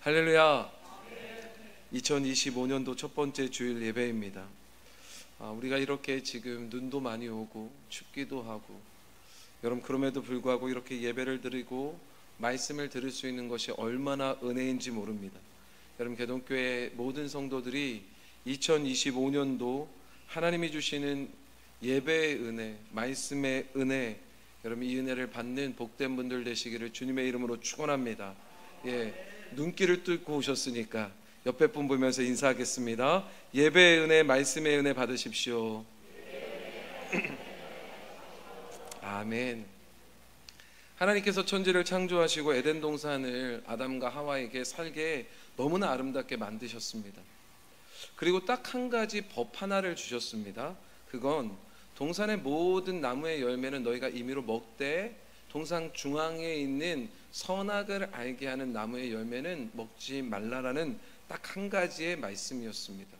할렐루야. 2025년도 첫 번째 주일 예배입니다. 우리가 이렇게 지금 눈도 많이 오고 춥기도 하고, 여러분 그럼에도 불구하고 이렇게 예배를 드리고 말씀을 들을 수 있는 것이 얼마나 은혜인지 모릅니다. 여러분 개동교회 모든 성도들이 2025년도 하나님이 주시는 예배의 은혜, 말씀의 은혜, 여러분 이 은혜를 받는 복된 분들 되시기를 주님의 이름으로 축원합니다. 눈길을 뚫고 오셨으니까 옆에 분 보면서 인사하겠습니다. 예배의 은혜, 말씀의 은혜 받으십시오. 아멘. 하나님께서 천지를 창조하시고 에덴 동산을 아담과 하와에게 살게 너무나 아름답게 만드셨습니다. 그리고 딱 한 가지 법 하나를 주셨습니다. 그건 동산의 모든 나무의 열매는 너희가 임의로 먹되 동산 중앙에 있는 선악을 알게 하는 나무의 열매는 먹지 말라라는 딱 한 가지의 말씀이었습니다.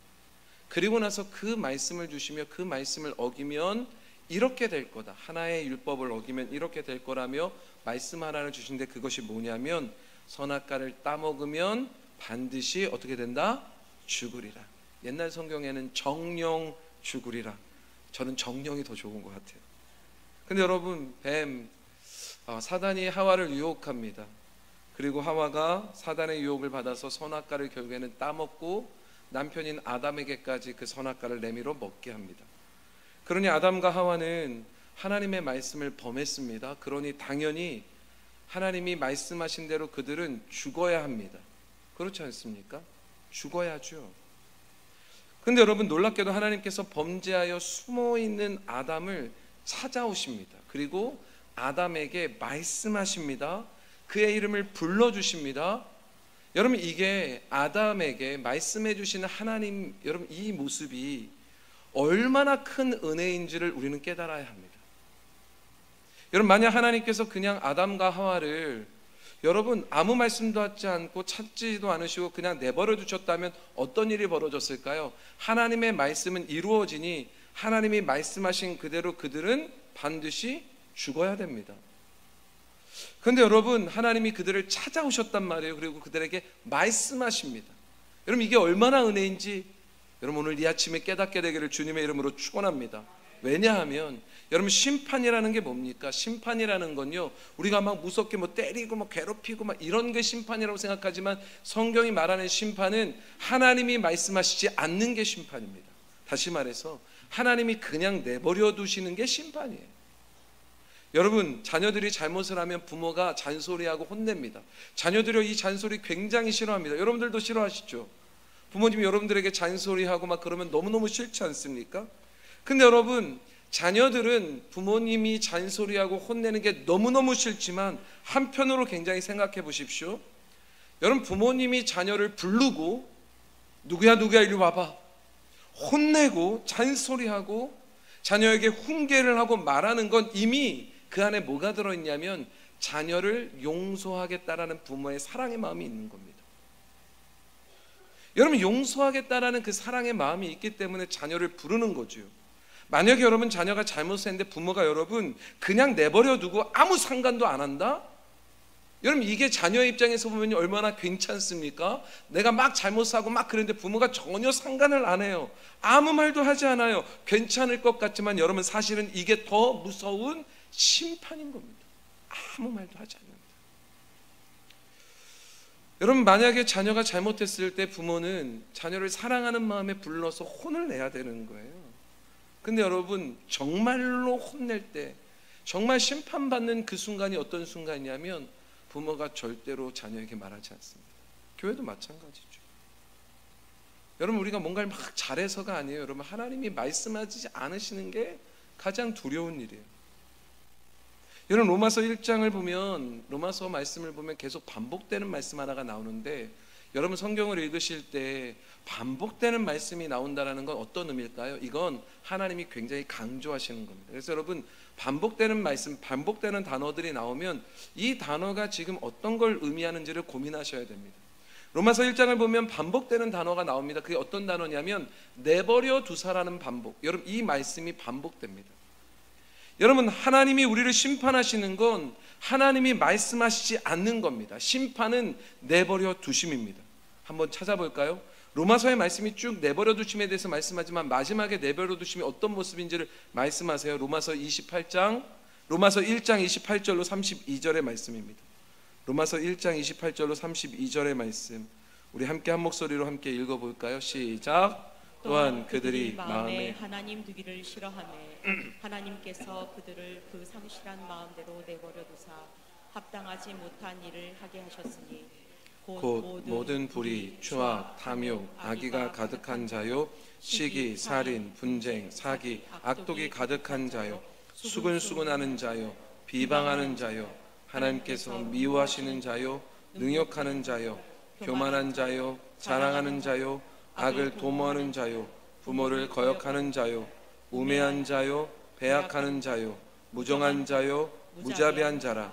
그리고 나서 그 말씀을 주시며 그 말씀을 어기면 이렇게 될 거다, 하나의 율법을 어기면 이렇게 될 거라며 말씀 하나를 주신데, 그것이 뭐냐면 선악과를 따먹으면 반드시 어떻게 된다? 죽으리라. 옛날 성경에는 정령 죽으리라. 저는 정령이 더 좋은 것 같아요. 근데 여러분, 사단이 하와를 유혹합니다. 그리고 하와가 사단의 유혹을 받아서 선악과를 결국에는 따먹고 남편인 아담에게까지 그 선악과를 내밀어 먹게 합니다. 그러니 아담과 하와는 하나님의 말씀을 범했습니다. 그러니 당연히 하나님이 말씀하신 대로 그들은 죽어야 합니다. 그렇지 않습니까? 죽어야죠. 근데 여러분 놀랍게도 하나님께서 범죄하여 숨어있는 아담을 찾아오십니다. 그리고 아담에게 말씀하십니다. 그의 이름을 불러주십니다. 여러분 이게 아담에게 말씀해 주시는 하나님, 여러분 이 모습이 얼마나 큰 은혜인지를 우리는 깨달아야 합니다. 여러분 만약 하나님께서 그냥 아담과 하와를 여러분 아무 말씀도 하지 않고 찾지도 않으시고 그냥 내버려 두셨다면 어떤 일이 벌어졌을까요? 하나님의 말씀은 이루어지니 하나님이 말씀하신 그대로 그들은 반드시 죽어야 됩니다. 그런데 여러분 하나님이 그들을 찾아오셨단 말이에요. 그리고 그들에게 말씀하십니다. 여러분 이게 얼마나 은혜인지 여러분 오늘 이 아침에 깨닫게 되기를 주님의 이름으로 축원합니다. 왜냐하면 여러분 심판이라는 게 뭡니까? 심판이라는 건요, 우리가 막 무섭게 뭐 때리고 막 괴롭히고 막 이런 게 심판이라고 생각하지만 성경이 말하는 심판은 하나님이 말씀하시지 않는 게 심판입니다. 다시 말해서 하나님이 그냥 내버려 두시는 게 심판이에요. 여러분 자녀들이 잘못을 하면 부모가 잔소리하고 혼냅니다. 자녀들이 이 잔소리 굉장히 싫어합니다. 여러분들도 싫어하시죠? 부모님이 여러분들에게 잔소리하고 막 그러면 너무너무 싫지 않습니까? 근데 여러분 자녀들은 부모님이 잔소리하고 혼내는 게 너무너무 싫지만 한편으로 굉장히 생각해 보십시오. 여러분 부모님이 자녀를 부르고 누구야 이리 와봐, 혼내고 잔소리하고 자녀에게 훈계를 하고 말하는 건 이미 그 안에 뭐가 들어있냐면 자녀를 용서하겠다라는 부모의 사랑의 마음이 있는 겁니다. 여러분 용서하겠다라는 그 사랑의 마음이 있기 때문에 자녀를 부르는 거죠. 만약에 여러분 자녀가 잘못했는데 부모가 여러분 그냥 내버려 두고 아무 상관도 안 한다? 여러분 이게 자녀의 입장에서 보면 얼마나 괜찮습니까? 내가 막 잘못하고 막 그랬는데 부모가 전혀 상관을 안 해요. 아무 말도 하지 않아요. 괜찮을 것 같지만 여러분 사실은 이게 더 무서운 심판인 겁니다. 아무 말도 하지 않는다. 여러분 만약에 자녀가 잘못했을 때 부모는 자녀를 사랑하는 마음에 불러서 혼을 내야 되는 거예요. 근데 여러분 정말로 혼낼 때 정말 심판받는 그 순간이 어떤 순간이냐면 부모가 절대로 자녀에게 말하지 않습니다. 교회도 마찬가지죠. 여러분 우리가 뭔가를 막 잘해서가 아니에요. 여러분 하나님이 말씀하지 않으시는 게 가장 두려운 일이에요. 여러분 로마서 1장을 보면, 로마서 말씀을 보면 계속 반복되는 말씀 하나가 나오는데, 여러분 성경을 읽으실 때 반복되는 말씀이 나온다는 건 어떤 의미일까요? 이건 하나님이 굉장히 강조하시는 겁니다. 그래서 여러분 반복되는 말씀, 반복되는 단어들이 나오면 이 단어가 지금 어떤 걸 의미하는지를 고민하셔야 됩니다. 로마서 1장을 보면 반복되는 단어가 나옵니다. 그게 어떤 단어냐면 내버려 두사라는 반복. 여러분 이 말씀이 반복됩니다. 여러분, 하나님이 우리를 심판하시는 건 하나님이 말씀하시지 않는 겁니다. 심판은 내버려 두심입니다. 한번 찾아볼까요? 로마서의 말씀이 쭉 내버려 두심에 대해서 말씀하지만 마지막에 내버려 두심이 어떤 모습인지를 말씀하세요. 로마서 1장 28절로 32절의 말씀입니다. 로마서 1장 28절로 32절의 말씀, 우리 함께 한 목소리로 함께 읽어볼까요? 시작. 또한 그들이 마음에 하나님 두기를 싫어하며 하나님께서 그들을 그 상실한 마음대로 내버려 두사 합당하지 못한 일을 하게 하셨으니 곧 모든 불의, 추악, 탐욕, 악의가 가득한 자요, 시기, 살인, 분쟁, 사기, 악독이 가득한 자요, 수근수근하는 자요, 비방하는 자요, 하나님께서 미워하시는 자요, 능욕하는 자요, 교만한 자요, 자랑하는 자요, 악을 도모하는 자요, 부모를 거역하는 자요, 우매한 자요, 배약하는 자요, 무정한 자요, 무자비한 자라.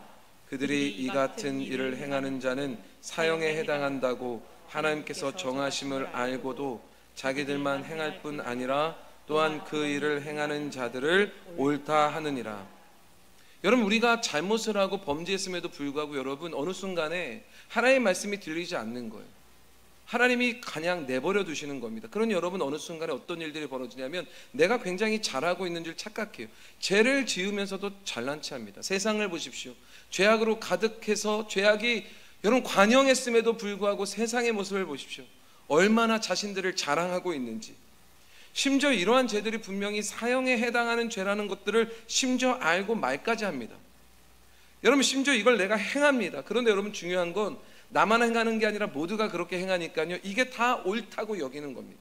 그들이 이 같은 일을 행하는 자는 사형에 해당한다고 하나님께서 정하심을 알고도 자기들만 행할 뿐 아니라 또한 그 일을 행하는 자들을 옳다 하느니라. 여러분, 우리가 잘못을 하고 범죄했음에도 불구하고 여러분, 어느 순간에 하나님의 말씀이 들리지 않는 거예요. 하나님이 그냥 내버려 두시는 겁니다. 그러니 여러분, 어느 순간에 어떤 일들이 벌어지냐면 내가 굉장히 잘하고 있는 줄 착각해요. 죄를 지으면서도 잘난 체합니다. 세상을 보십시오. 죄악으로 가득해서 죄악이 여러분 관영했음에도 불구하고 세상의 모습을 보십시오. 얼마나 자신들을 자랑하고 있는지. 심지어 이러한 죄들이 분명히 사형에 해당하는 죄라는 것들을 심지어 알고 말까지 합니다. 여러분, 심지어 이걸 내가 행합니다. 그런데 여러분, 중요한 건 나만 행하는 게 아니라 모두가 그렇게 행하니까요, 이게 다 옳다고 여기는 겁니다.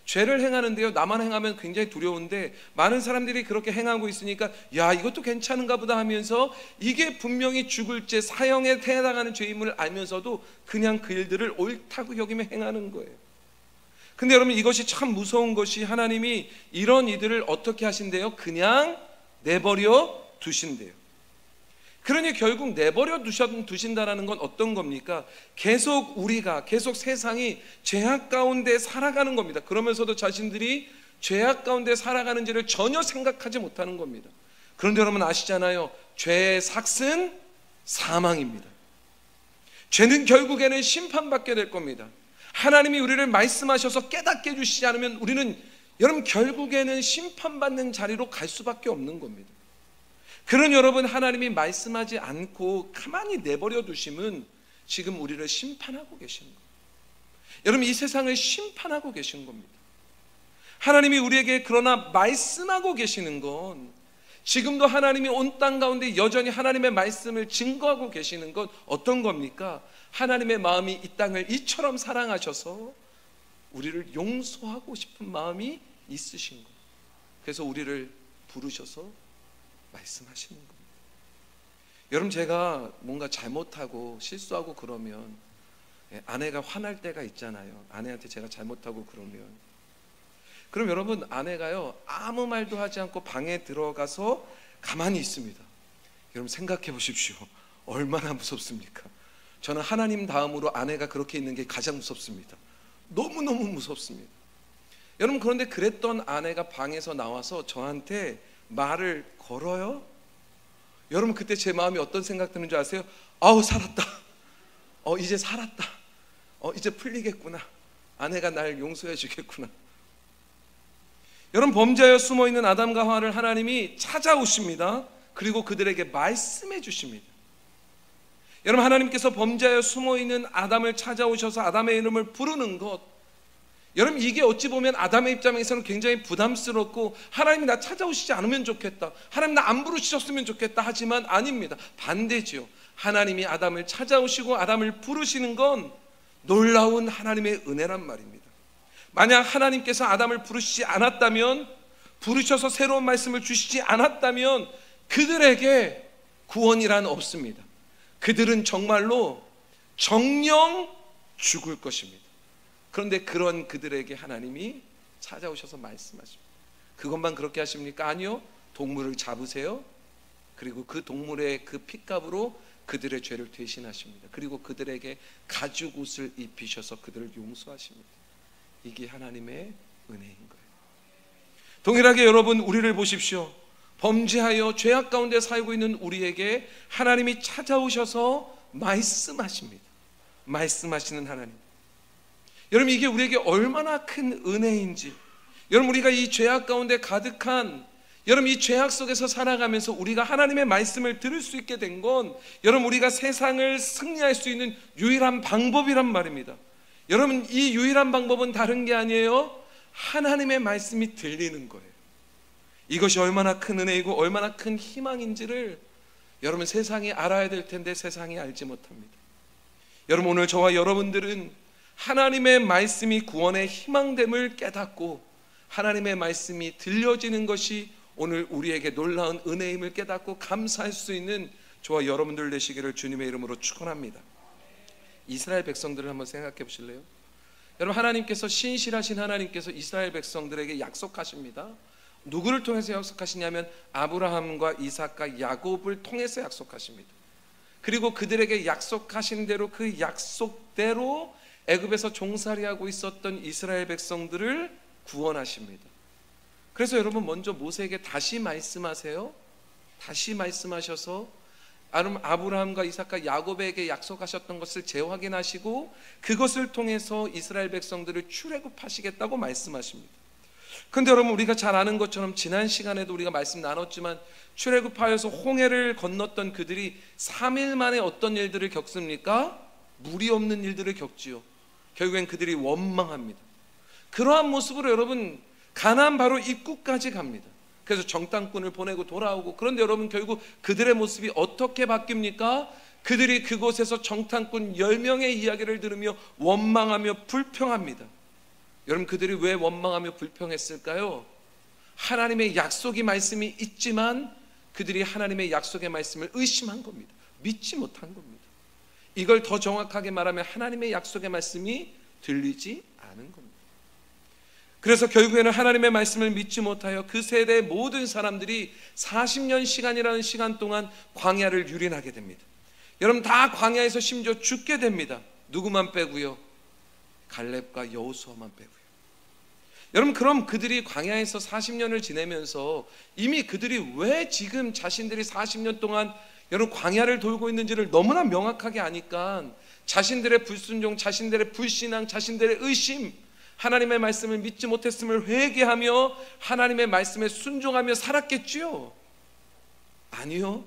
죄를 행하는데요, 나만 행하면 굉장히 두려운데 많은 사람들이 그렇게 행하고 있으니까 야, 이것도 괜찮은가 보다 하면서 이게 분명히 죽을 죄, 사형에 해당하는 죄임을 알면서도 그냥 그 일들을 옳다고 여기며 행하는 거예요. 근데 여러분, 이것이 참 무서운 것이 하나님이 이런 이들을 어떻게 하신대요? 그냥 내버려 두신대요. 그러니 결국 내버려 두신다는 건 어떤 겁니까? 계속 세상이 죄악 가운데 살아가는 겁니다. 그러면서도 자신들이 죄악 가운데 살아가는지를 전혀 생각하지 못하는 겁니다. 그런데 여러분 아시잖아요. 죄의 삭은 사망입니다. 죄는 결국에는 심판받게 될 겁니다. 하나님이 우리를 말씀하셔서 깨닫게 해주시지 않으면 우리는 여러분 결국에는 심판받는 자리로 갈 수밖에 없는 겁니다. 그런 여러분, 하나님이 말씀하지 않고 가만히 내버려 두심은 지금 우리를 심판하고 계신 거예요. 여러분, 이 세상을 심판하고 계신 겁니다. 하나님이 우리에게 그러나 말씀하고 계시는 건, 지금도 하나님이 온 땅 가운데 여전히 하나님의 말씀을 증거하고 계시는 건 어떤 겁니까? 하나님의 마음이 이 땅을 이처럼 사랑하셔서 우리를 용서하고 싶은 마음이 있으신 거예요. 그래서 우리를 부르셔서 말씀하시는 겁니다. 여러분, 제가 뭔가 잘못하고 실수하고 그러면 아내가 화날 때가 있잖아요. 아내한테 제가 잘못하고 그럼 여러분, 아내가요 아무 말도 하지 않고 방에 들어가서 가만히 있습니다. 여러분 생각해 보십시오. 얼마나 무섭습니까? 저는 하나님 다음으로 아내가 그렇게 있는 게 가장 무섭습니다. 너무너무 무섭습니다. 여러분, 그런데 그랬던 아내가 방에서 나와서 저한테 말을 걸어요? 여러분, 그때 제 마음이 어떤 생각 드는 줄 아세요? 아우, 살았다. 이제 살았다. 이제 풀리겠구나. 아내가 날 용서해 주겠구나. 여러분, 범죄하여 숨어있는 아담과 하와를 하나님이 찾아오십니다. 그리고 그들에게 말씀해 주십니다. 여러분, 하나님께서 범죄하여 숨어있는 아담을 찾아오셔서 아담의 이름을 부르는 것, 여러분, 이게 어찌 보면 아담의 입장에서는 굉장히 부담스럽고 하나님이 나 찾아오시지 않으면 좋겠다, 하나님 나 안 부르셨으면 좋겠다 하지만 아닙니다. 반대지요. 하나님이 아담을 찾아오시고 아담을 부르시는 건 놀라운 하나님의 은혜란 말입니다. 만약 하나님께서 아담을 부르시지 않았다면, 부르셔서 새로운 말씀을 주시지 않았다면 그들에게 구원이란 없습니다. 그들은 정말로 정령 죽을 것입니다. 그런데 그런 그들에게 하나님이 찾아오셔서 말씀하십니다. 그것만 그렇게 하십니까? 아니요. 동물을 잡으세요. 그리고 그 동물의 그 핏값으로 그들의 죄를 대신하십니다. 그리고 그들에게 가죽 옷을 입히셔서 그들을 용서하십니다. 이게 하나님의 은혜인 거예요. 동일하게 여러분, 우리를 보십시오. 범죄하여 죄악 가운데 살고 있는 우리에게 하나님이 찾아오셔서 말씀하십니다. 말씀하시는 하나님. 여러분, 이게 우리에게 얼마나 큰 은혜인지. 여러분, 우리가 이 죄악 가운데 가득한, 여러분, 이 죄악 속에서 살아가면서 우리가 하나님의 말씀을 들을 수 있게 된 건, 여러분, 우리가 세상을 승리할 수 있는 유일한 방법이란 말입니다. 여러분, 이 유일한 방법은 다른 게 아니에요. 하나님의 말씀이 들리는 거예요. 이것이 얼마나 큰 은혜이고 얼마나 큰 희망인지를 여러분, 세상이 알아야 될 텐데 세상이 알지 못합니다. 여러분, 오늘 저와 여러분들은 하나님의 말씀이 구원의 희망됨을 깨닫고 하나님의 말씀이 들려지는 것이 오늘 우리에게 놀라운 은혜임을 깨닫고 감사할 수 있는 저와 여러분들 되시기를 주님의 이름으로 축원합니다. 이스라엘 백성들을 한번 생각해 보실래요? 여러분, 하나님께서, 신실하신 하나님께서 이스라엘 백성들에게 약속하십니다. 누구를 통해서 약속하시냐면 아브라함과 이삭과 야곱을 통해서 약속하십니다. 그리고 그들에게 약속하신 대로, 그 약속대로 애굽에서 종살이하고 있었던 이스라엘 백성들을 구원하십니다. 그래서 여러분, 먼저 모세에게 다시 말씀하세요. 다시 말씀하셔서 아브라함과 이삭과 야곱에게 약속하셨던 것을 재확인하시고 그것을 통해서 이스라엘 백성들을 출애굽하시겠다고 말씀하십니다. 그런데 여러분, 우리가 잘 아는 것처럼 지난 시간에도 우리가 말씀 나눴지만 출애굽하여서 홍해를 건넜던 그들이 3일 만에 어떤 일들을 겪습니까? 물이 없는 일들을 겪지요. 결국엔 그들이 원망합니다. 그러한 모습으로 여러분, 가나안 바로 입구까지 갑니다. 그래서 정탐꾼을 보내고 돌아오고, 그런데 여러분, 결국 그들의 모습이 어떻게 바뀝니까? 그들이 그곳에서 정탐꾼 10명의 이야기를 들으며 원망하며 불평합니다. 여러분, 그들이 왜 원망하며 불평했을까요? 하나님의 약속의 말씀이 있지만 그들이 하나님의 약속의 말씀을 의심한 겁니다. 믿지 못한 겁니다. 이걸 더 정확하게 말하면 하나님의 약속의 말씀이 들리지 않은 겁니다. 그래서 결국에는 하나님의 말씀을 믿지 못하여 그 세대의 모든 사람들이 40년 시간이라는 시간 동안 광야를 유린하게 됩니다. 여러분, 다 광야에서 심지어 죽게 됩니다. 누구만 빼고요? 갈렙과 여호수아만 빼고요. 여러분, 그럼 그들이 광야에서 40년을 지내면서 이미 그들이 왜 지금 자신들이 40년 동안 여러분 광야를 돌고 있는지를 너무나 명확하게 아니까 자신들의 불순종, 자신들의 불신앙, 자신들의 의심, 하나님의 말씀을 믿지 못했음을 회개하며 하나님의 말씀에 순종하며 살았겠지요? 아니요.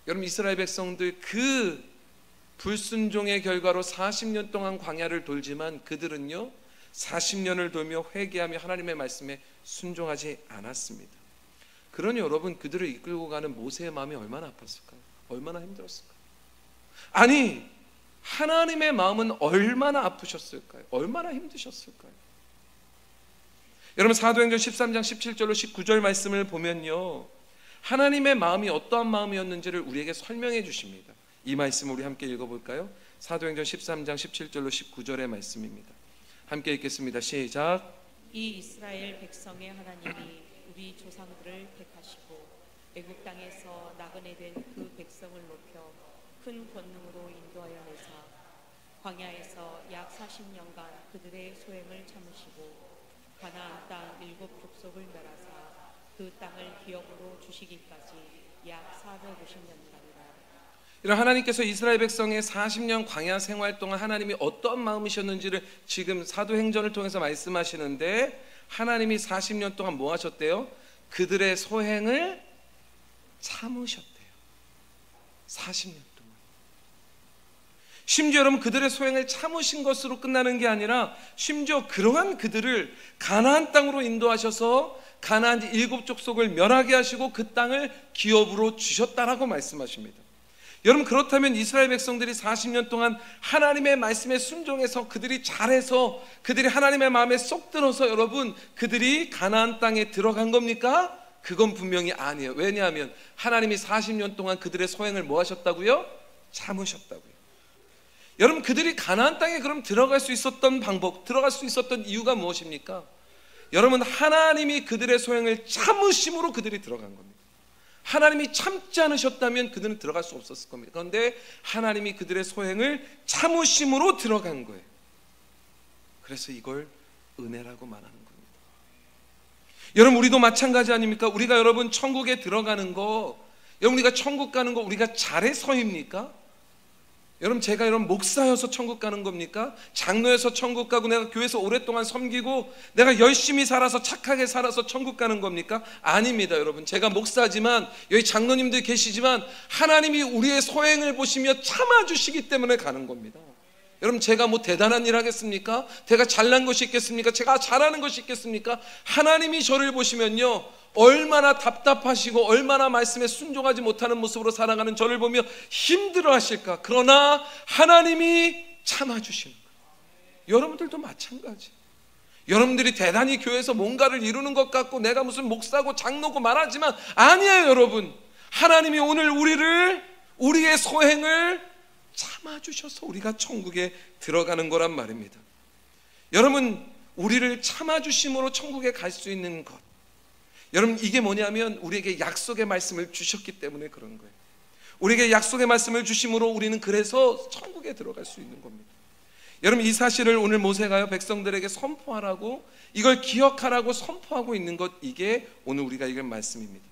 여러분, 이스라엘 백성들 그 불순종의 결과로 40년 동안 광야를 돌지만 그들은요 40년을 돌며 회개하며 하나님의 말씀에 순종하지 않았습니다. 그러니 여러분, 그들을 이끌고 가는 모세의 마음이 얼마나 아팠을까요? 얼마나 힘들었을까요? 아니, 하나님의 마음은 얼마나 아프셨을까요? 얼마나 힘드셨을까요? 여러분, 사도행전 13장 17절로 19절 말씀을 보면요, 하나님의 마음이 어떠한 마음이었는지를 우리에게 설명해 주십니다. 이 말씀 우리 함께 읽어볼까요? 사도행전 13장 17절로 19절의 말씀입니다. 함께 읽겠습니다. 시작. 이 이스라엘 백성의 하나님이 우리 조상들을 택하시고 애굽 땅에서 나그네 된 그 백성을 높여 큰 권능으로 인도하여 내사 광야에서 약 40년간 그들의 소행을 참으시고 가나안 땅 7 족속을 멸하사 그 땅을 기업으로 주시기까지 약 450년간이라. 이런 하나님께서 이스라엘 백성의 40년 광야 생활 동안 하나님이 어떤 마음이셨는지를 지금 사도행전을 통해서 말씀하시는데, 하나님이 40년 동안 뭐 하셨대요? 그들의 소행을 참으셨대요. 40년 동안. 심지어 여러분, 그들의 소행을 참으신 것으로 끝나는 게 아니라 심지어 그러한 그들을 가나안 땅으로 인도하셔서 가나안 7 족속을 멸하게 하시고 그 땅을 기업으로 주셨다라고 말씀하십니다. 여러분, 그렇다면 이스라엘 백성들이 40년 동안 하나님의 말씀에 순종해서 그들이 잘해서 그들이 하나님의 마음에 쏙 들어서 여러분 그들이 가나안 땅에 들어간 겁니까? 그건 분명히 아니에요. 왜냐하면 하나님이 40년 동안 그들의 소행을 뭐 하셨다고요? 참으셨다고요. 여러분, 그들이 가나안 땅에 그럼 들어갈 수 있었던 방법, 들어갈 수 있었던 이유가 무엇입니까? 여러분, 하나님이 그들의 소행을 참으심으로 그들이 들어간 겁니다. 하나님이 참지 않으셨다면 그들은 들어갈 수 없었을 겁니다. 그런데 하나님이 그들의 소행을 참으심으로 들어간 거예요. 그래서 이걸 은혜라고 말하는 겁니다. 여러분 우리도 마찬가지 아닙니까? 우리가 여러분 천국에 들어가는 거, 여러분 우리가 천국 가는 거 우리가 잘해서입니까? 여러분 제가 여러분 목사여서 천국 가는 겁니까? 장로여서 천국 가고 내가 교회에서 오랫동안 섬기고 내가 열심히 살아서 착하게 살아서 천국 가는 겁니까? 아닙니다. 여러분 제가 목사지만 여기 장로님들 계시지만 하나님이 우리의 소행을 보시며 참아주시기 때문에 가는 겁니다. 여러분 제가 뭐 대단한 일 하겠습니까? 제가 잘난 것이 있겠습니까? 제가 잘하는 것이 있겠습니까? 하나님이 저를 보시면요 얼마나 답답하시고 얼마나 말씀에 순종하지 못하는 모습으로 살아가는 저를 보며 힘들어 하실까? 그러나 하나님이 참아주시는 거예요. 여러분들도 마찬가지. 여러분들이 대단히 교회에서 뭔가를 이루는 것 같고 내가 무슨 목사고 장로고 말하지만 아니에요. 여러분 하나님이 오늘 우리의 소행을 참아주셔서 우리가 천국에 들어가는 거란 말입니다. 여러분 우리를 참아주심으로 천국에 갈 수 있는 것, 여러분 이게 뭐냐면 우리에게 약속의 말씀을 주셨기 때문에 그런 거예요. 우리에게 약속의 말씀을 주심으로 우리는 그래서 천국에 들어갈 수 있는 겁니다. 여러분 이 사실을 오늘 모세가요 백성들에게 선포하라고, 이걸 기억하라고 선포하고 있는 것, 이게 오늘 우리가 읽은 말씀입니다.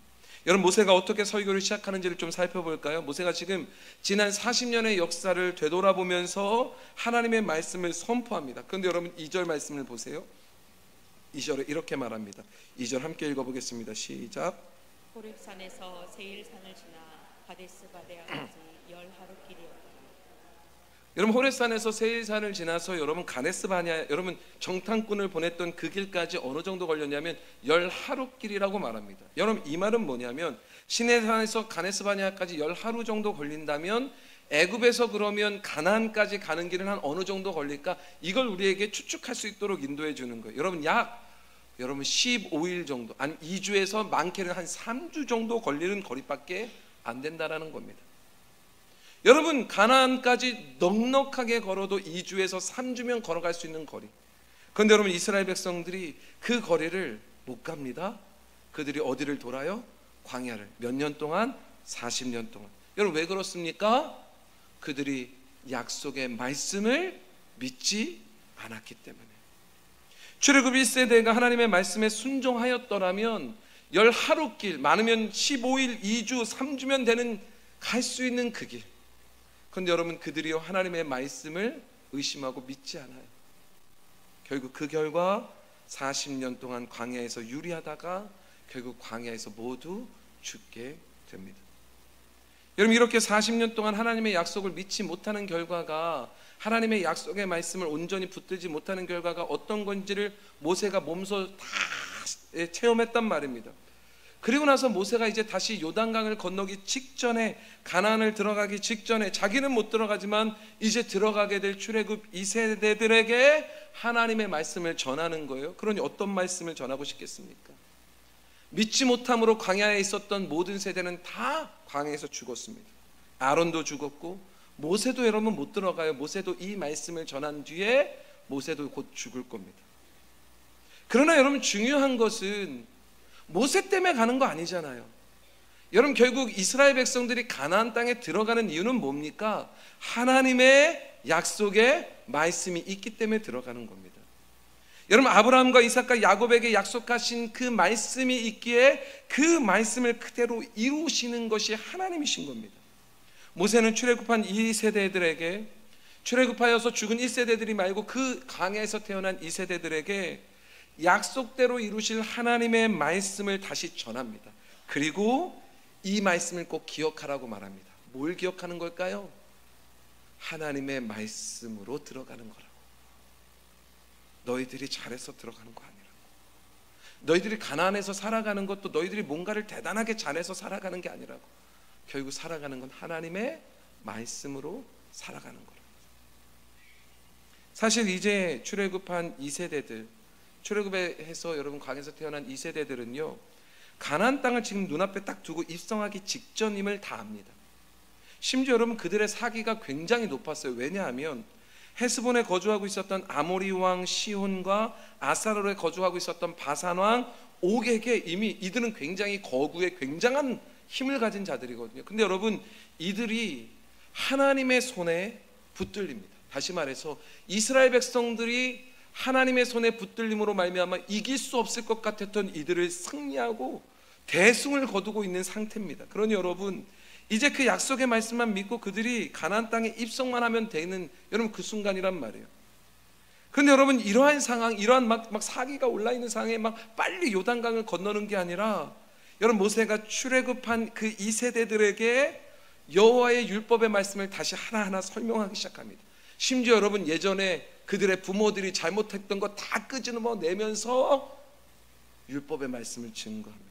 여러분 모세가 어떻게 설교를 시작하는지를 좀 살펴볼까요? 모세가 지금 지난 40년의 역사를 되돌아보면서 하나님의 말씀을 선포합니다. 그런데 여러분 2절 말씀을 보세요. 2절에 이렇게 말합니다. 2절 함께 읽어보겠습니다. 시작. 호렙산에서 세일산을 지나 가데스 바네아까지 10하루 길이었다. 여러분 호렙산에서 세일산을 지나서 여러분 가데스 바네아, 여러분 정탐꾼을 보냈던 그 길까지 어느 정도 걸렸냐면 10하루 길이라고 말합니다. 여러분 이 말은 뭐냐면 시내산에서 가데스 바네아까지 10하루 정도 걸린다면 애굽에서 그러면 가나안까지 가는 길은 한 어느 정도 걸릴까? 이걸 우리에게 추측할 수 있도록 인도해 주는 거예요. 여러분 여러분 15일 정도, 한 2주에서 많게는 한 3주 정도 걸리는 거리밖에 안 된다라는 겁니다. 여러분 가나안까지 넉넉하게 걸어도 2주에서 3주면 걸어갈 수 있는 거리. 그런데 여러분 이스라엘 백성들이 그 거리를 못 갑니다. 그들이 어디를 돌아요? 광야를. 몇 년 동안? 40년 동안. 여러분 왜 그렇습니까? 그들이 약속의 말씀을 믿지 않았기 때문에. 출애굽 1세대가 하나님의 말씀에 순종하였더라면 10하루 길, 많으면 15일, 2주, 3주면 되는 갈 수 있는 그 길. 그런데 여러분 그들이요 하나님의 말씀을 의심하고 믿지 않아요. 결국 그 결과 40년 동안 광야에서 유리하다가 결국 광야에서 모두 죽게 됩니다. 여러분 이렇게 40년 동안 하나님의 약속을 믿지 못하는 결과가, 하나님의 약속의 말씀을 온전히 붙들지 못하는 결과가 어떤 건지를 모세가 몸소 다 체험했단 말입니다. 그리고 나서 모세가 이제 다시 요단강을 건너기 직전에, 가나안을 들어가기 직전에, 자기는 못 들어가지만 이제 들어가게 될 출애굽 2세대들에게 하나님의 말씀을 전하는 거예요. 그러니 어떤 말씀을 전하고 싶겠습니까? 믿지 못함으로 광야에 있었던 모든 세대는 다 광야에서 죽었습니다. 아론도 죽었고 모세도 여러분 못 들어가요. 모세도 이 말씀을 전한 뒤에 모세도 곧 죽을 겁니다. 그러나 여러분 중요한 것은 모세 때문에 가는 거 아니잖아요. 여러분 결국 이스라엘 백성들이 가나안 땅에 들어가는 이유는 뭡니까? 하나님의 약속의 말씀이 있기 때문에 들어가는 겁니다. 여러분 아브라함과 이삭과 야곱에게 약속하신 그 말씀이 있기에 그 말씀을 그대로 이루시는 것이 하나님이신 겁니다. 모세는 출애굽한 2세대들에게, 출애굽하여서 죽은 1세대들이 말고 그 광야에서 태어난 2세대들에게 약속대로 이루실 하나님의 말씀을 다시 전합니다. 그리고 이 말씀을 꼭 기억하라고 말합니다. 뭘 기억하는 걸까요? 하나님의 말씀으로 들어가는 거라고. 너희들이 잘해서 들어가는 거 아니라고. 너희들이 가나안에서 살아가는 것도 너희들이 뭔가를 대단하게 잘해서 살아가는 게 아니라고. 결국 살아가는 건 하나님의 말씀으로 살아가는 거라고. 사실 이제 출애굽한 2세대들, 출애굽에서 여러분 광야에서 태어난 2세대들은요 가나안 땅을 지금 눈앞에 딱 두고 입성하기 직전임을 다 압니다. 심지어 여러분 그들의 사기가 굉장히 높았어요. 왜냐하면 헤스본에 거주하고 있었던 아모리 왕 시혼과 아사롤에 거주하고 있었던 바산 왕 옥에게 이미 이들은 굉장히 거구에 굉장한 힘을 가진 자들이거든요. 근데 여러분 이들이 하나님의 손에 붙들립니다. 다시 말해서 이스라엘 백성들이 하나님의 손에 붙들림으로 말미암아 이길 수 없을 것 같았던 이들을 승리하고 대승을 거두고 있는 상태입니다. 그러니 여러분, 이제 그 약속의 말씀만 믿고 그들이 가나안 땅에 입성만 하면 되는, 여러분, 그 순간이란 말이에요. 그런데 여러분, 이러한 상황, 이러한 막 사기가 올라 있는 상황에 막 빨리 요단강을 건너는 게 아니라, 여러분, 모세가 출애굽한 그 2세대들에게 여호와의 율법의 말씀을 다시 하나하나 설명하기 시작합니다. 심지어 여러분, 예전에 그들의 부모들이 잘못했던 거 다 끄집어내면서 율법의 말씀을 증거합니다.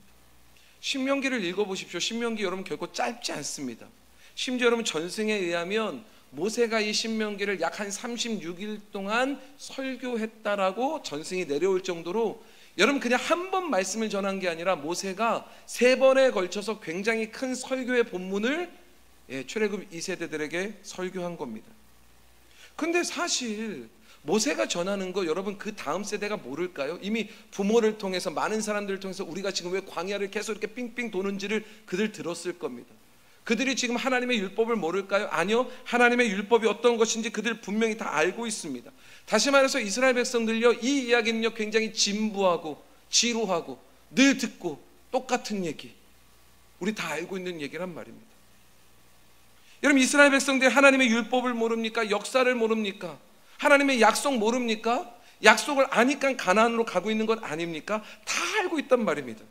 신명기를 읽어보십시오. 신명기 여러분 결코 짧지 않습니다. 심지어 여러분, 전승에 의하면 모세가 이 신명기를 약 한 36일 동안 설교했다라고 전승이 내려올 정도로, 여러분, 그냥 한 번 말씀을 전한 게 아니라 모세가 3번에 걸쳐서 굉장히 큰 설교의 본문을 출애굽 2세대들에게 설교한 겁니다. 근데 사실 모세가 전하는 거 여러분 그 다음 세대가 모를까요? 이미 부모를 통해서, 많은 사람들을 통해서 우리가 지금 왜 광야를 계속 이렇게 삥삥 도는지를 그들 들었을 겁니다. 그들이 지금 하나님의 율법을 모를까요? 아니요, 하나님의 율법이 어떤 것인지 그들 분명히 다 알고 있습니다. 다시 말해서 이스라엘 백성들요, 이 이야기는요 굉장히 진부하고 지루하고 늘 듣고 똑같은 얘기, 우리 다 알고 있는 얘기란 말입니다. 여러분, 이스라엘 백성들이 하나님의 율법을 모릅니까? 역사를 모릅니까? 하나님의 약속 모릅니까? 약속을 아니까 가나안으로 가고 있는 것 아닙니까? 다 알고 있단 말입니다.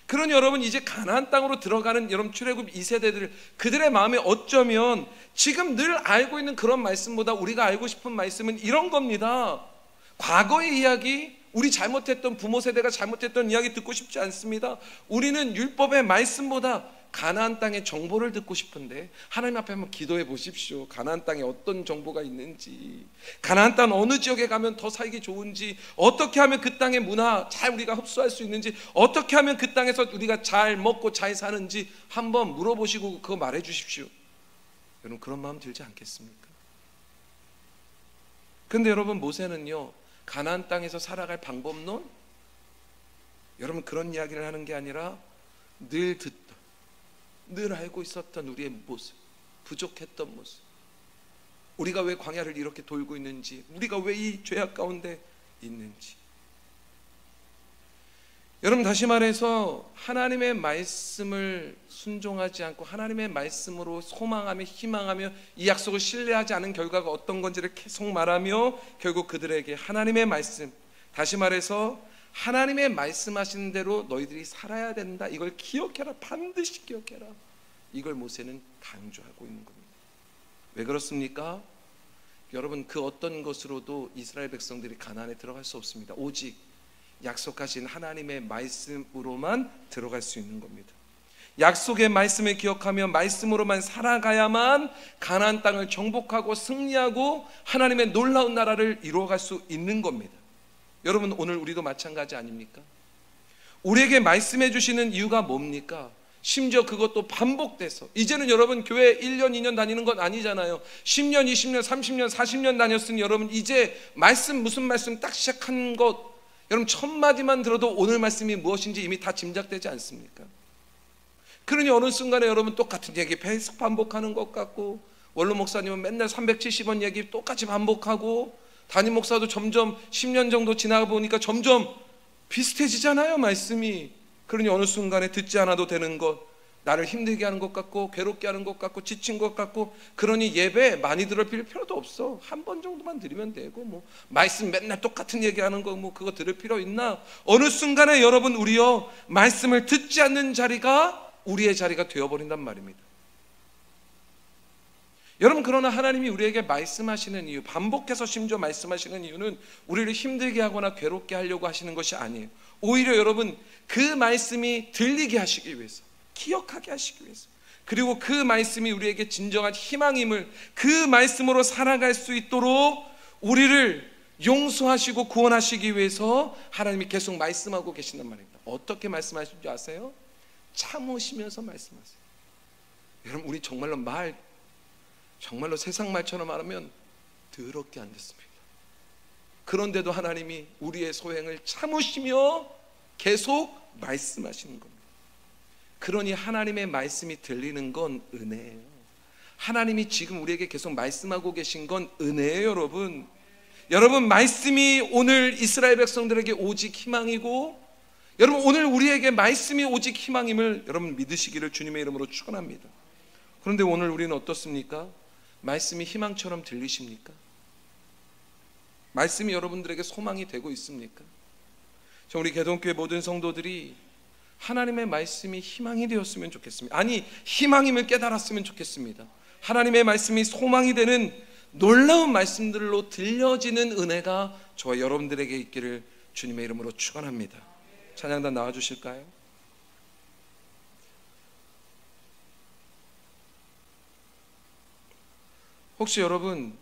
그러니 여러분, 이제 가나안 땅으로 들어가는 여러분 출애굽 2세대들, 그들의 마음에 어쩌면 지금 늘 알고 있는 그런 말씀보다 우리가 알고 싶은 말씀은 이런 겁니다. 과거의 이야기, 우리 잘못했던 부모 세대가 잘못했던 이야기 듣고 싶지 않습니다. 우리는 율법의 말씀보다 가나안 땅의 정보를 듣고 싶은데, 하나님 앞에 한번 기도해 보십시오. 가나안 땅에 어떤 정보가 있는지, 가나안 땅 어느 지역에 가면 더 살기 좋은지, 어떻게 하면 그 땅의 문화 잘 우리가 흡수할 수 있는지, 어떻게 하면 그 땅에서 우리가 잘 먹고 잘 사는지 한번 물어보시고 그거 말해 주십시오. 여러분, 그런 마음 들지 않겠습니까? 근데 여러분, 모세는요 가나안 땅에서 살아갈 방법론, 여러분 그런 이야기를 하는 게 아니라 늘 듣던, 늘 알고 있었던 우리의 모습, 부족했던 모습, 우리가 왜 광야를 이렇게 돌고 있는지, 우리가 왜 이 죄악 가운데 있는지. 여러분, 다시 말해서 하나님의 말씀을 순종하지 않고 하나님의 말씀으로 소망하며 희망하며 이 약속을 신뢰하지 않은 결과가 어떤 건지를 계속 말하며, 결국 그들에게 하나님의 말씀, 다시 말해서 하나님의 말씀하신 대로 너희들이 살아야 된다, 이걸 기억해라, 반드시 기억해라, 이걸 모세는 강조하고 있는 겁니다. 왜 그렇습니까? 여러분, 그 어떤 것으로도 이스라엘 백성들이 가나안에 들어갈 수 없습니다. 오직 약속하신 하나님의 말씀으로만 들어갈 수 있는 겁니다. 약속의 말씀을 기억하며 말씀으로만 살아가야만 가나안 땅을 정복하고 승리하고 하나님의 놀라운 나라를 이루어갈 수 있는 겁니다. 여러분, 오늘 우리도 마찬가지 아닙니까? 우리에게 말씀해 주시는 이유가 뭡니까? 심지어 그것도 반복돼서, 이제는 여러분 교회 1년 2년 다니는 건 아니잖아요. 10년 20년 30년 40년 다녔으니 여러분 이제 말씀, 무슨 말씀 딱 시작한 것, 여러분 첫 마디만 들어도 오늘 말씀이 무엇인지 이미 다 짐작되지 않습니까? 그러니 어느 순간에 여러분 똑같은 얘기 계속 반복하는 것 같고, 원로 목사님은 맨날 370원 얘기 똑같이 반복하고, 담임 목사도 점점 10년 정도 지나가 보니까 점점 비슷해지잖아요, 말씀이. 그러니 어느 순간에 듣지 않아도 되는 것, 나를 힘들게 하는 것 같고 괴롭게 하는 것 같고 지친 것 같고, 그러니 예배 많이 들을 필요도 없어. 한 번 정도만 들으면 되고, 뭐 말씀 맨날 똑같은 얘기하는 거 뭐 그거 들을 필요 있나? 어느 순간에 여러분, 우리요 말씀을 듣지 않는 자리가 우리의 자리가 되어버린단 말입니다. 여러분, 그러나 하나님이 우리에게 말씀하시는 이유, 반복해서 심지어 말씀하시는 이유는 우리를 힘들게 하거나 괴롭게 하려고 하시는 것이 아니에요. 오히려 여러분, 그 말씀이 들리게 하시기 위해서, 기억하게 하시기 위해서, 그리고 그 말씀이 우리에게 진정한 희망임을, 그 말씀으로 살아갈 수 있도록 우리를 용서하시고 구원하시기 위해서 하나님이 계속 말씀하고 계신단 말입니다. 어떻게 말씀하시는 줄 아세요? 참으시면서 말씀하세요. 여러분, 우리 정말로 세상 말처럼 말하면 더럽게 안 됐습니다. 그런데도 하나님이 우리의 소행을 참으시며 계속 말씀하시는 겁니다. 그러니 하나님의 말씀이 들리는 건 은혜예요. 하나님이 지금 우리에게 계속 말씀하고 계신 건 은혜예요, 여러분. 여러분, 말씀이 오늘 이스라엘 백성들에게 오직 희망이고, 여러분 오늘 우리에게 말씀이 오직 희망임을 여러분 믿으시기를 주님의 이름으로 축원합니다. 그런데 오늘 우리는 어떻습니까? 말씀이 희망처럼 들리십니까? 말씀이 여러분들에게 소망이 되고 있습니까? 우리 개동교회 모든 성도들이 하나님의 말씀이 희망이 되었으면 좋겠습니다. 아니, 희망임을 깨달았으면 좋겠습니다. 하나님의 말씀이 소망이 되는 놀라운 말씀들로 들려지는 은혜가 저와 여러분들에게 있기를 주님의 이름으로 축원합니다. 찬양단 나와주실까요? 혹시 여러분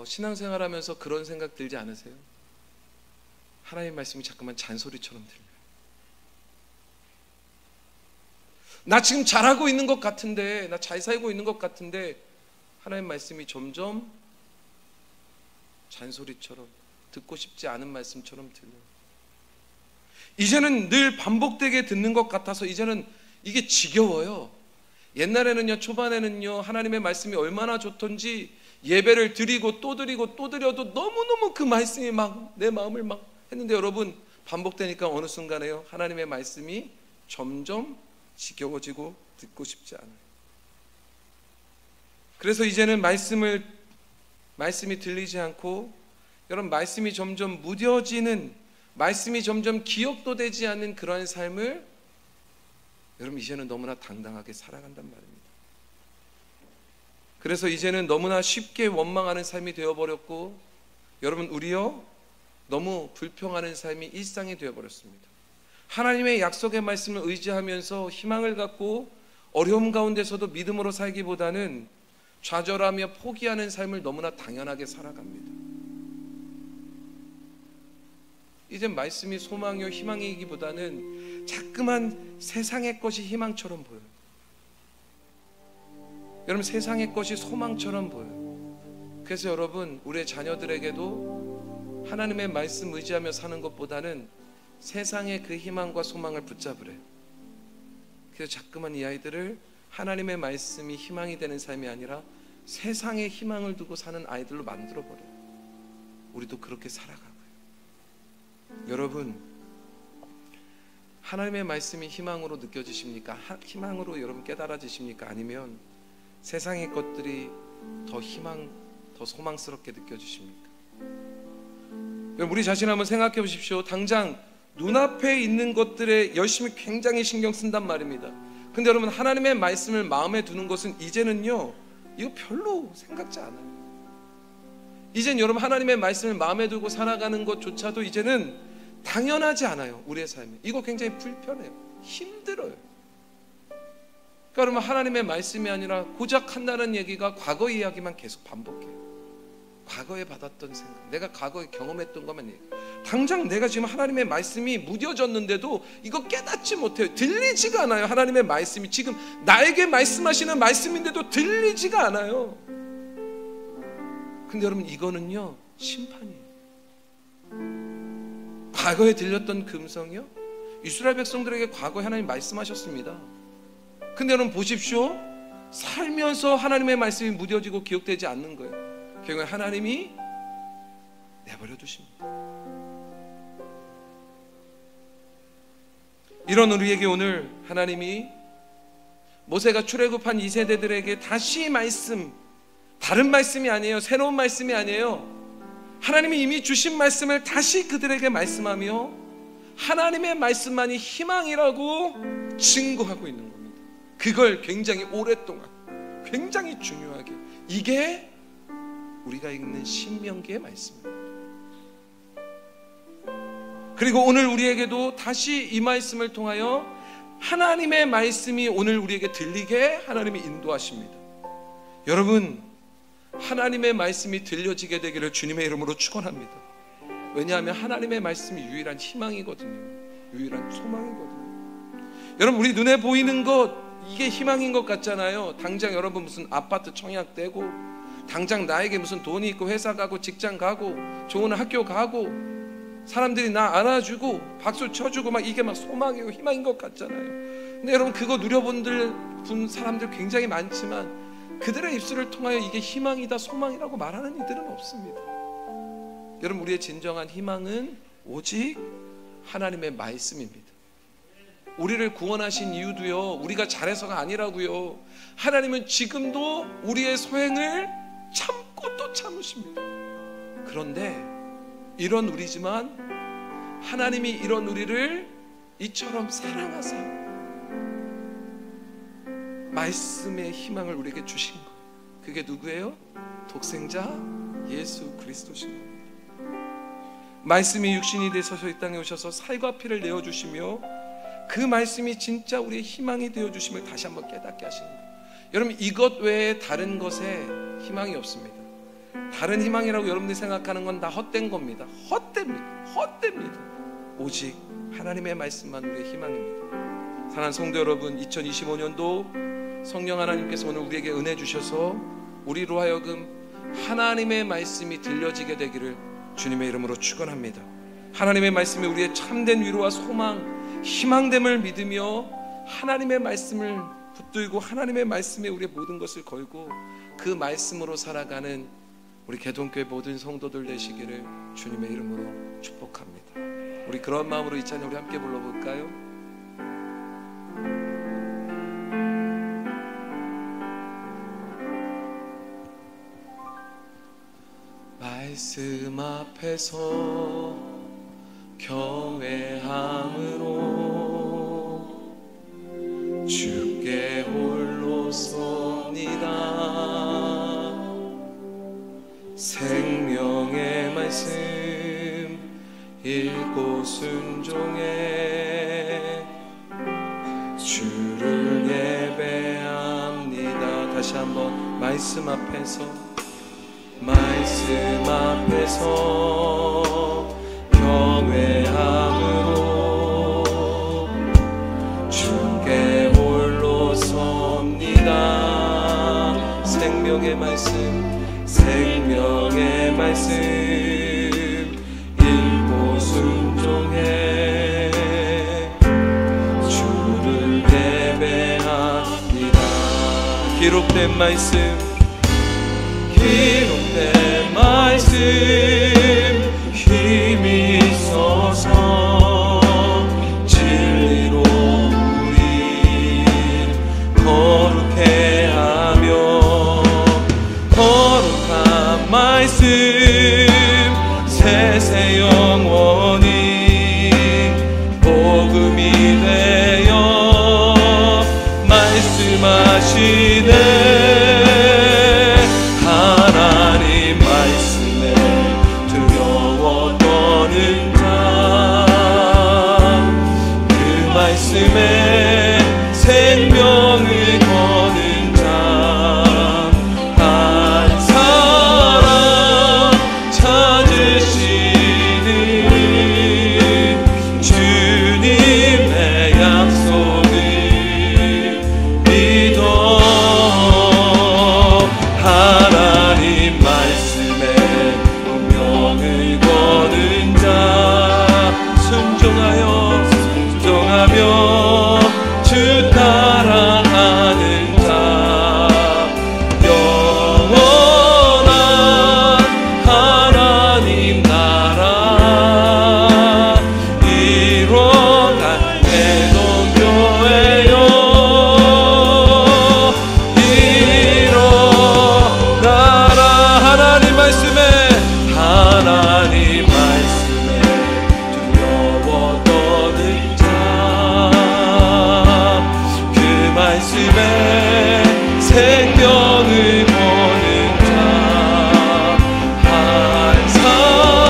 신앙생활하면서 그런 생각 들지 않으세요? 하나님의 말씀이 자꾸만 잔소리처럼 들려요. 나 지금 잘하고 있는 것 같은데, 나 잘 살고 있는 것 같은데 하나님의 말씀이 점점 잔소리처럼, 듣고 싶지 않은 말씀처럼 들려요. 이제는 늘 반복되게 듣는 것 같아서 이제는 이게 지겨워요. 옛날에는요, 초반에는요, 하나님의 말씀이 얼마나 좋던지 예배를 드리고 또 드리고 또 드려도 너무너무 그 말씀이 막 내 마음을 막 했는데, 여러분 반복되니까 어느 순간에요, 하나님의 말씀이 점점 지겨워지고 듣고 싶지 않아요. 그래서 이제는 말씀이 들리지 않고, 여러분 말씀이 점점 무뎌지는, 말씀이 점점 기억도 되지 않는 그러한 삶을 여러분 이제는 너무나 당당하게 살아간단 말입니다. 그래서 이제는 너무나 쉽게 원망하는 삶이 되어버렸고, 여러분 우리요 너무 불평하는 삶이 일상이 되어버렸습니다. 하나님의 약속의 말씀을 의지하면서 희망을 갖고 어려움 가운데서도 믿음으로 살기보다는 좌절하며 포기하는 삶을 너무나 당연하게 살아갑니다. 이제 말씀이 소망이요 희망이기보다는 자꾸만 세상의 것이 희망처럼 보여요. 여러분 세상의 것이 소망처럼 보여요. 그래서 여러분 우리의 자녀들에게도 하나님의 말씀 의지하며 사는 것보다는 세상의 그 희망과 소망을 붙잡으래요. 그래서 자꾸만 이 아이들을 하나님의 말씀이 희망이 되는 삶이 아니라 세상의 희망을 두고 사는 아이들로 만들어버려요. 우리도 그렇게 살아가고요. 여러분 하나님의 말씀이 희망으로 느껴지십니까? 희망으로 여러분 깨달아지십니까? 아니면 세상의 것들이 더 소망스럽게 느껴지십니까? 우리 자신 한번 생각해 보십시오. 당장 눈앞에 있는 것들에 열심히 굉장히 신경 쓴단 말입니다. 근데 여러분 하나님의 말씀을 마음에 두는 것은 이제는요 이거 별로 생각지 않아요. 이젠 여러분 하나님의 말씀을 마음에 두고 살아가는 것조차도 이제는 당연하지 않아요. 우리의 삶에 이거 굉장히 불편해요. 힘들어요. 그러니까 여러분 하나님의 말씀이 아니라 고작 한다는 얘기가 과거 이야기만 계속 반복해요. 과거에 받았던 생각, 내가 과거에 경험했던 것만 얘기해요. 당장 내가 지금 하나님의 말씀이 무뎌졌는데도 이거 깨닫지 못해요. 들리지가 않아요. 하나님의 말씀이 지금 나에게 말씀하시는 말씀인데도 들리지가 않아요. 근데 여러분 이거는요 심판이에요. 과거에 들렸던 그 음성이요, 이스라엘 백성들에게 과거에 하나님 말씀하셨습니다. 근데 여러분 보십시오. 살면서 하나님의 말씀이 무뎌지고 기억되지 않는 거예요. 결국에 하나님이 내버려 두십니다. 이런 우리에게 오늘 하나님이 모세가 출애굽한 이 세대들에게 다시 말씀, 다른 말씀이 아니에요. 새로운 말씀이 아니에요. 하나님이 이미 주신 말씀을 다시 그들에게 말씀하며 하나님의 말씀만이 희망이라고 증거하고 있는 겁니다. 그걸 굉장히 오랫동안, 굉장히 중요하게, 이게 우리가 읽는 신명기의 말씀입니다. 그리고 오늘 우리에게도 다시 이 말씀을 통하여 하나님의 말씀이 오늘 우리에게 들리게 하나님이 인도하십니다. 여러분 하나님의 말씀이 들려지게 되기를 주님의 이름으로 축원합니다. 왜냐하면 하나님의 말씀이 유일한 희망이거든요. 유일한 소망이거든요. 여러분 우리 눈에 보이는 것 이게 희망인 것 같잖아요. 당장 여러분 무슨 아파트 청약 되고, 당장 나에게 무슨 돈이 있고 회사 가고 직장 가고 좋은 학교 가고 사람들이 나 안아주고 박수 쳐주고 막 이게 막 소망이고 희망인 것 같잖아요. 근데 여러분 그거 누려본 사람들 굉장히 많지만 그들의 입술을 통하여 이게 희망이다 소망이라고 말하는 이들은 없습니다. 여러분, 우리의 진정한 희망은 오직 하나님의 말씀입니다. 우리를 구원하신 이유도요, 우리가 잘해서가 아니라고요. 하나님은 지금도 우리의 소행을 참고 또 참으십니다. 그런데 이런 우리지만 하나님이 이런 우리를 이처럼 사랑하사 말씀의 희망을 우리에게 주신 것, 그게 누구예요? 독생자 예수 그리스도신 겁니다. 말씀이 육신이 되셔서 이 땅에 오셔서 살과 피를 내어주시며 그 말씀이 진짜 우리의 희망이 되어주심을 다시 한번 깨닫게 하시는 거예요. 여러분, 이것 외에 다른 것에 희망이 없습니다. 다른 희망이라고 여러분들이 생각하는 건 다 헛된 겁니다. 헛됩니다. 오직 하나님의 말씀만 우리의 희망입니다. 사랑하는 성도 여러분, 2025년도 성령 하나님께서 오늘 우리에게 은혜 주셔서 우리로 하여금 하나님의 말씀이 들려지게 되기를 주님의 이름으로 축원합니다. 하나님의 말씀이 우리의 참된 위로와 소망, 희망됨을 믿으며 하나님의 말씀을 붙들고 하나님의 말씀에 우리의 모든 것을 걸고 그 말씀으로 살아가는 우리 개동교회 모든 성도들 되시기를 주님의 이름으로 축복합니다. 우리 그런 마음으로 이 찬양 우리 함께 불러볼까요? 말씀 앞에서 경외함으로 주께 홀로 섭니다. 생명의 말씀 읽고 순종해 주를 예배합니다. 다시 한번 말씀 앞에서 경외함으로 주께 홀로 섭니다. 생명의 말씀 읽고 순종해 주를 예배합니다. 기록된 말씀 힘이 있어서 진리로 우리 거룩해 하며 거룩한 말씀 세세 영원히 복음이 되어 말씀하시네. 하나님 말씀에 두려워 떠는 자, 그 말씀에 생명을 거는 자, 한 사람 찾으시는 주님의 약속을 믿어. 하나님 말씀에 운명을 거는 자, 순종하며 주 따라가는 자, 영원한 하나님 나라 일어날 개동교회여 일어나라. 하나님 말씀에 두려워 떠는 자, 그 말씀에 생명을 거는 자, 한 사람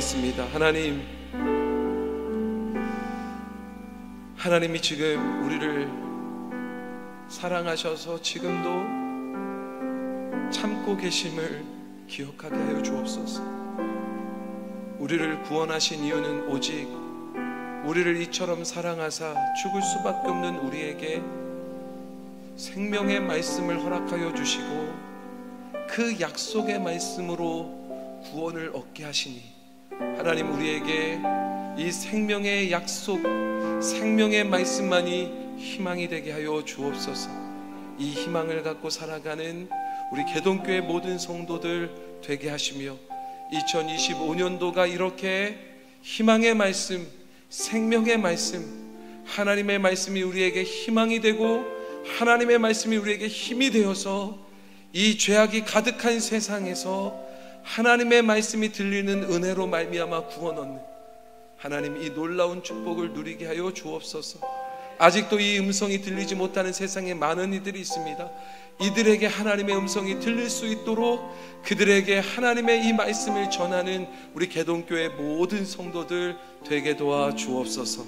기도하겠습니다. 하나님이 지금 우리를 사랑하셔서 지금도 참고 계심을 기억하게 하여 주옵소서. 우리를 구원하신 이유는 오직 우리를 이처럼 사랑하사 죽을 수밖에 없는 우리에게 생명의 말씀을 허락하여 주시고 그 약속의 말씀으로 구원을 얻게 하시니, 하나님 우리에게 이 생명의 약속, 생명의 말씀만이 희망이 되게 하여 주옵소서. 이 희망을 갖고 살아가는 우리 개동교회 모든 성도들 되게 하시며, 2025년도가 이렇게 희망의 말씀, 생명의 말씀, 하나님의 말씀이 우리에게 희망이 되고 하나님의 말씀이 우리에게 힘이 되어서 이 죄악이 가득한 세상에서 하나님의 말씀이 들리는 은혜로 말미암아 구원 얻는 하나님, 이 놀라운 축복을 누리게 하여 주옵소서. 아직도 이 음성이 들리지 못하는 세상에 많은 이들이 있습니다. 이들에게 하나님의 음성이 들릴 수 있도록 그들에게 하나님의 이 말씀을 전하는 우리 개동교회 모든 성도들 되게 도와 주옵소서.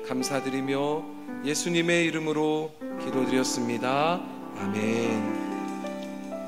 감사드리며 예수님의 이름으로 기도드렸습니다. 아멘.